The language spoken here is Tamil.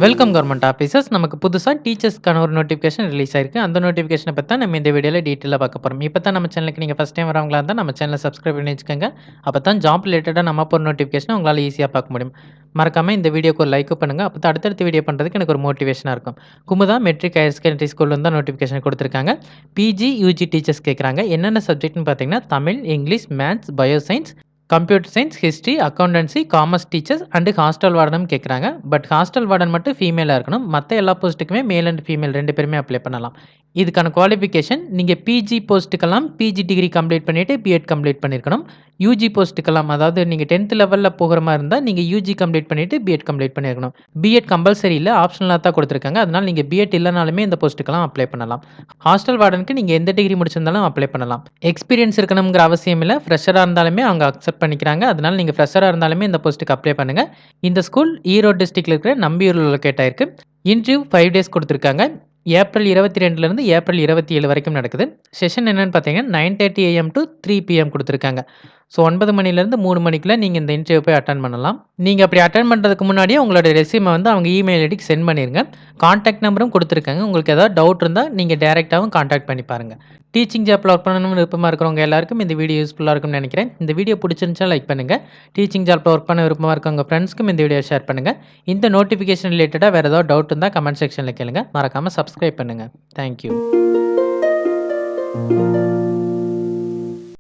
Welcome government officers. நமக்கு புதுசா டீச்சர்ஸ்க்கான ஒரு நோட்டிஃபிகேஷன் ரிலீஸ் ஆயிருக்கு. அந்த நோட்டிஃபிகேஷன பத்தி தான் நம்ம இந்த வீடியோல டீட்டெயிலா பார்க்க போறோம். இப்ப தான் நம்ம சேனலுக்கு நீங்க ஃபர்ஸ்ட் டைம் வரவங்களா இருந்தா நம்ம சேனல சப்ஸ்கிரைப் பண்ணி வச்சுக்கோங்க. அப்பதான் ஜாப் ரிலேட்டடா நம்ம போடுற நோட்டிஃபிகேஷன உங்களால ஈஸியா பார்க்க முடியும். மறக்காம இந்த வீடியோக்கு ஒரு லைக்கும் பண்ணுங்க. அப்பதான் அடுத்தடுத்த வீடியோ பண்றதுக்கு எனக்கு ஒரு மோட்டிவேஷனா இருக்கும். குமுதா மெட்ரிக் ஹையர் செகண்டரி ஸ்கூல்ல இருந்து தான் நோட்டிஃபிகேஷன் குடுத்துருக்காங்க. பிஜி, யுஜி டீச்சர்ஸ் கேட்குறாங்க. என்னென்ன சப்ஜெக்ட்னு பார்த்தீங்கன்னா, Tamil, English, maths, bio science, computer science, history, accountancy, commerce teachers and hostel வார்டனும் கேட்குறாங்க. பட் ஹாஸ்டல் வார்டன் மட்டும் ஃபீமேலா இருக்கணும். மத்த எல்லா போஸ்ட்டுக்குமே மேல் அண்ட் ஃபீமேல் 2 பேருமே அப்ளை பண்ணலாம். இதுக்கான குவாலிஃபிகேஷன் நீங்க பிஜி போஸ்ட்டுக்கெல்லாம் பிஜி டிகிரி கம்ப்ளீட் பண்ணிட்டு பிஎட் கம்ப்ளீட் பண்ணியிருக்கணும். யுஜி போஸ்ட்டுக்கெல்லாம் அதாவது நீங்க 10th லெவல்ல போகிற மாரி இருந்தா நீங்க யுஜி கம்ப்ளீட் பண்ணிட்டு பிஎட் கம்ப்ளீட் பண்ணியிருக்கணும். பிஎட் கம்பல்சரி இல்ல, ஆப்ஷனலா தான் குடுத்துருக்காங்க. அதனால நீங்க பிஎட் இல்லனாலுமே இந்த போஸ்ட்டுக்கெல்லாம் அப்ளை பண்ணலாம். ஹாஸ்டல் வார்டனுக்கு நீங்க எந்த டிகிரி முடிச்சிருந்தாலும் அப்ளை பண்ணலாம். எக்ஸ்பீரியன்ஸ் இருக்கணும்ங்கிற அவசியம் இல்ல. ஃப்ரெஷரா இருந்தாலுமே அவங்க அக்செப்ட் பண்ணிக்கிறாங்க. அதனால நீங்க ஃப்ரெஷரா இருந்தாலுமே இந்த போஸ்ட்டுக்கு அப்ளை பண்ணுங்க. இந்த ஸ்கூல் ஈரோடு டிஸ்ட்ரிக்ட்ல இருக்கிற நம்பியூர்ல லொகேட் ஆயிருக்கு. இன்டர்வியூ 5 டேஸ் குடுத்துருக்காங்க. ஏப்ரல் 22லேருந்து ஏப்ரல் 27 வரைக்கும் நடக்குது. செஷன் என்னன்னு பார்த்தீங்கன்னா 9:30 AM to 3 PM குடுத்துருக்காங்க. ஸோ 9 மணிலேருந்து 3 மணிக்குள்ள நீங்க இந்த இன்டர்வியூ போய் அட்டெண்ட் பண்ணலாம். நீங்க அப்படி அட்டெண்ட் பண்றதுக்கு முன்னாடியே உங்களோட ரெஸ்யூம வந்து அவங்க இமெயில் ஐடிக்கு சென்ட் பண்ணிருங்க. கான்டாக்ட் நம்பரும் குடுத்துருக்காங்க. உங்களுக்கு ஏதாவது டவுட் இருந்தா நீங்க டைரக்ட்டாவும் கான்டாக்ட் பண்ணி பாருங்க. டீச்சிங் ஜாப்ல ஒர்க் பண்ணணும்னு விருப்பமா இருக்கிறவங்க எல்லாருக்கும் இந்த வீடியோ யூஸ்ஃபுல்லா இருக்கும்னு நினைக்கிறேன். இந்த வீடியோ பிடிச்சிருந்துச்சா லைக் பண்ணுங்க. டீச்சிங் ஜாப்ல ஒர்க் பண்ண விருப்பமா இருக்க உங்க ஃப்ரெண்ட்ஸ்க்கும் இந்த வீடியோ ஷேர் பண்ணுங்க. இந்த நோட்டிஃபிகேஷன் ரிலேட்டடா வேற ஏதாவது டவுட் இருந்தா கமெண்ட் செக்ஷன்ல கேளுங்க. மறக்காம சப்ஸ்கிரைப் பண்ணுங்க. Thank you.